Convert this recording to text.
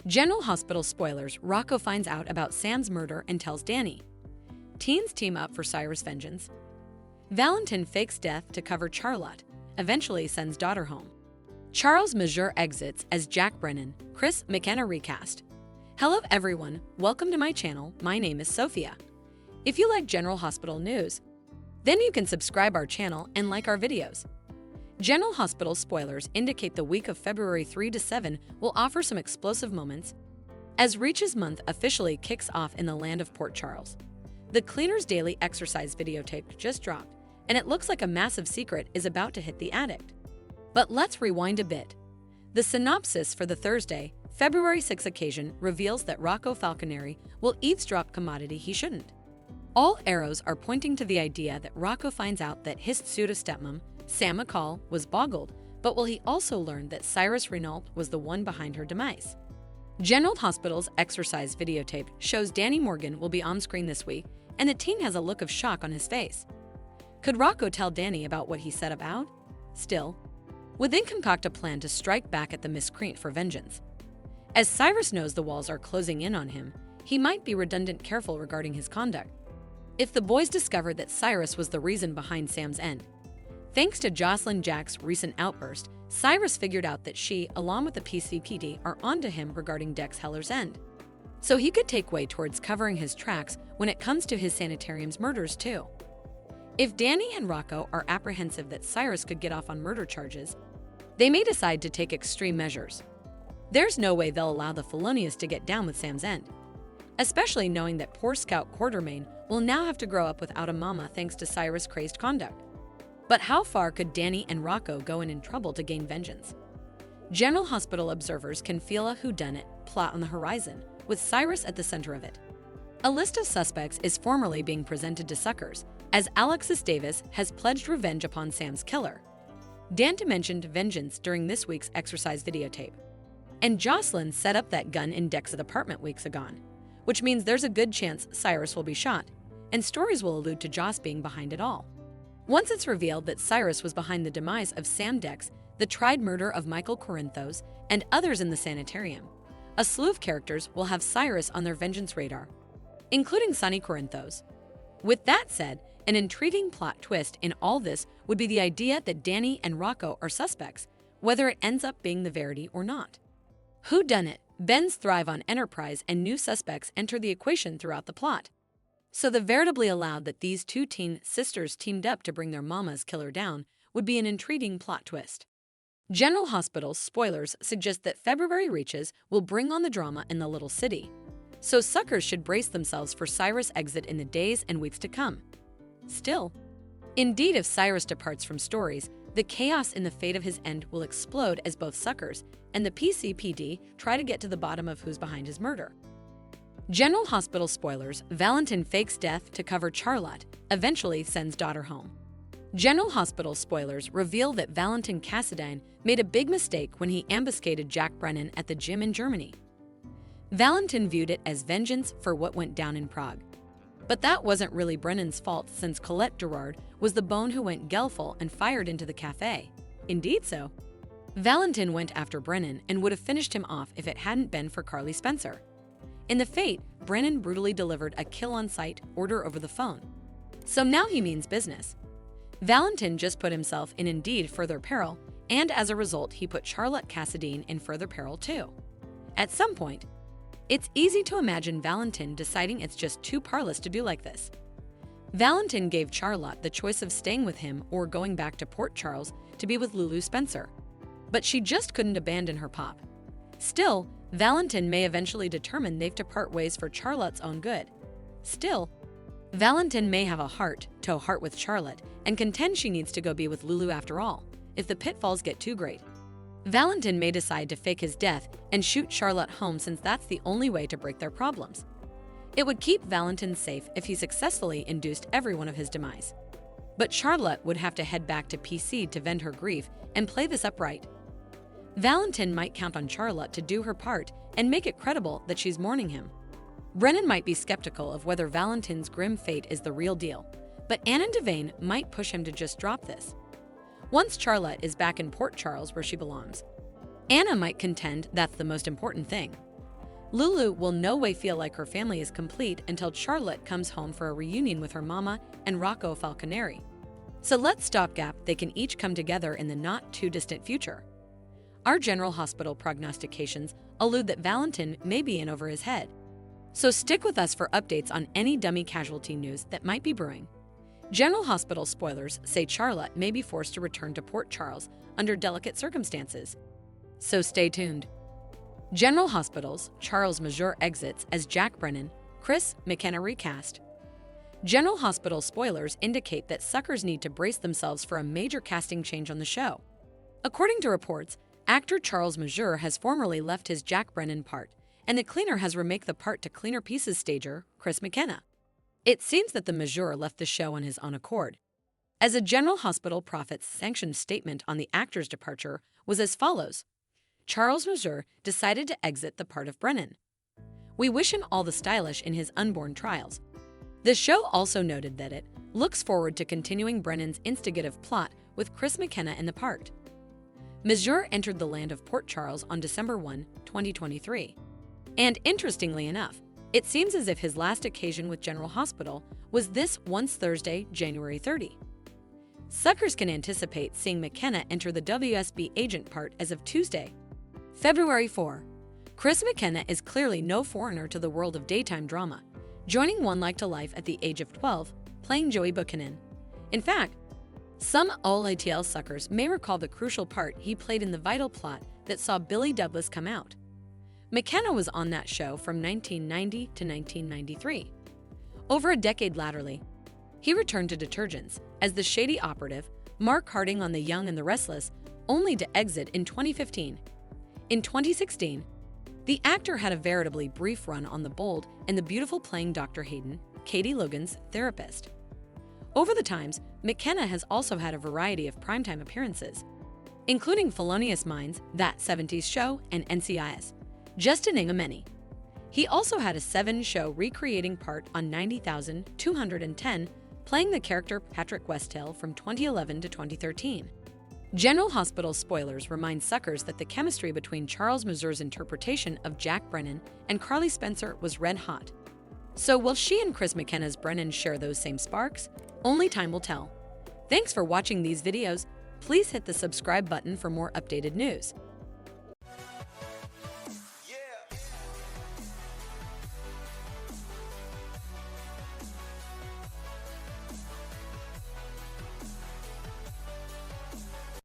General Hospital spoilers: Rocco finds out about Sam's murder and tells Danny. Teens team up for Cyrus' vengeance. Valentin fakes death to cover Charlotte, eventually sends daughter home. Charles Major exits as Jack Brennan, Chris McKenna recast. Hello everyone, welcome to my channel. My name is Sophia. If you like General Hospital news, then you can subscribe our channel and like our videos. General Hospital spoilers indicate the week of February 3 to 7 will offer some explosive moments as Reach's month officially kicks off in the land of Port Charles. The cleaner's daily exercise videotape just dropped, and it looks like a massive secret is about to hit the addict. But let's rewind a bit. The synopsis for the Thursday, February 6 occasion reveals that Rocco Falconeri will eavesdrop commodity he shouldn't. All arrows are pointing to the idea that Rocco finds out that his pseudo-stepmom, Sam McCall, was boggled, but will he also learn that Cyrus Renault was the one behind her demise? General Hospital's exercise videotape shows Danny Morgan will be on screen this week, and the teen has a look of shock on his face. Could Rocco tell Danny about what he said about? Still, would they concoct a plan to strike back at the miscreant for vengeance? As Cyrus knows the walls are closing in on him, he might be redundant careful regarding his conduct. If the boys discovered that Cyrus was the reason behind Sam's end, thanks to Jocelyn Jack's recent outburst, Cyrus figured out that she, along with the PCPD, are onto him regarding Dex Heller's end. So he could take way towards covering his tracks when it comes to his sanitarium's murders too. If Danny and Rocco are apprehensive that Cyrus could get off on murder charges, they may decide to take extreme measures. There's no way they'll allow the felonious to get down with Sam's end, especially knowing that poor Scout Quartermain will now have to grow up without a mama thanks to Cyrus' crazed conduct. But how far could Danny and Rocco go in trouble to gain vengeance? General Hospital observers can feel a whodunit plot on the horizon, with Cyrus at the center of it. A list of suspects is formally being presented to suckers, as Alexis Davis has pledged revenge upon Sam's killer. Dante mentioned vengeance during this week's exercise videotape. And Jocelyn set up that gun in Dex's apartment weeks ago, which means there's a good chance Cyrus will be shot, and stories will allude to Joss being behind it all. Once it's revealed that Cyrus was behind the demise of Sam Dex, the tried murder of Michael Corinthos, and others in the sanitarium, a slew of characters will have Cyrus on their vengeance radar, including Sonny Corinthos. With that said, an intriguing plot twist in all this would be the idea that Danny and Rocco are suspects, whether it ends up being the Verity or not. Whodunit? Bends thrive on enterprise, and new suspects enter the equation throughout the plot. So the veritably allowed that these two teen sisters teamed up to bring their mama's killer down would be an intriguing plot twist. General Hospital's spoilers suggest that February reaches will bring on the drama in the little city, so suckers should brace themselves for Cyrus' exit in the days and weeks to come. Still, indeed, if Cyrus departs from stories, the chaos in the fate of his end will explode as both suckers and the PCPD try to get to the bottom of who's behind his murder. General Hospital spoilers: Valentin fakes death to cover Charlotte, eventually sends daughter home. General Hospital spoilers reveal that Valentin Cassadine made a big mistake when he ambuscaded Jack Brennan at the gym in Germany. Valentin viewed it as vengeance for what went down in Prague. But that wasn't really Brennan's fault, since Colette Gerard was the bone who went gelful and fired into the cafe. Indeed so. Valentin went after Brennan and would have finished him off if it hadn't been for Carly Spencer. In the fate, Brennan brutally delivered a kill-on-sight order over the phone. So now he means business. Valentin just put himself in indeed further peril, and as a result he put Charlotte Cassadine in further peril too. At some point, it's easy to imagine Valentin deciding it's just too parlous to do like this. Valentin gave Charlotte the choice of staying with him or going back to Port Charles to be with Lulu Spencer. But she just couldn't abandon her pop. Still, Valentin may eventually determine they've to part ways for Charlotte's own good. Still, Valentin may have a heart-to-heart with Charlotte and contend she needs to go be with Lulu after all, if the pitfalls get too great. Valentin may decide to fake his death and shoot Charlotte home, since that's the only way to break their problems. It would keep Valentin safe if he successfully induced everyone of his demise. But Charlotte would have to head back to PC to vent her grief and play this up right. Valentin might count on Charlotte to do her part and make it credible that she's mourning him. Brennan might be skeptical of whether Valentin's grim fate is the real deal, but Anna Devane might push him to just drop this. Once Charlotte is back in Port Charles where she belongs, Anna might contend that's the most important thing. Lulu will no way feel like her family is complete until Charlotte comes home for a reunion with her mama and Rocco Falconeri. So let's stopgap they can each come together in the not-too-distant future. Our General Hospital prognostications allude that Valentin may be in over his head. So stick with us for updates on any dummy casualty news that might be brewing. General Hospital spoilers say Charlotte may be forced to return to Port Charles under delicate circumstances. So stay tuned. General Hospital's Charles Major exits as Jack Brennan, Chris McKenna recast. General Hospital spoilers indicate that suckers need to brace themselves for a major casting change on the show. According to reports, actor Charles Major has formerly left his Jack Brennan part, and the cleaner has remake the part to Cleaner Pieces stager Chris McKenna. It seems that the Major left the show on his own accord. As a General Hospital Profits sanctioned statement on the actor's departure was as follows: Charles Major decided to exit the part of Brennan. We wish him all the stylish in his unborn trials. The show also noted that it looks forward to continuing Brennan's instigative plot with Chris McKenna in the part. Major entered the land of Port Charles on December 1, 2023. And interestingly enough, it seems as if his last occasion with General Hospital was this once Thursday, January 30. Suckers can anticipate seeing McKenna enter the WSB agent part as of Tuesday, February 4. Chris McKenna is clearly no foreigner to the world of daytime drama, joining One Like to Life at the age of 12, playing Joey Buchanan. In fact, some all-ATL suckers may recall the crucial part he played in the vital plot that saw Billy Douglas come out. McKenna was on that show from 1990 to 1993. Over a decade laterally, he returned to detergents as the shady operative, Mark Harding on The Young and the Restless, only to exit in 2015. In 2016, the actor had a veritably brief run on The Bold and the Beautiful playing Dr. Hayden, Katie Logan's therapist. Over the times, McKenna has also had a variety of primetime appearances, including Felonious Minds, That 70s Show, and NCIS, just to name a many. He also had a 7-show recreating part on 90,210, playing the character Patrick Westhill from 2011 to 2013. General Hospital spoilers remind suckers that the chemistry between Charles Major's interpretation of Jack Brennan and Carly Spencer was red hot. So will she and Chris McKenna's Brennan share those same sparks? Only time will tell. Thanks for watching these videos. Please hit the subscribe button for more updated news.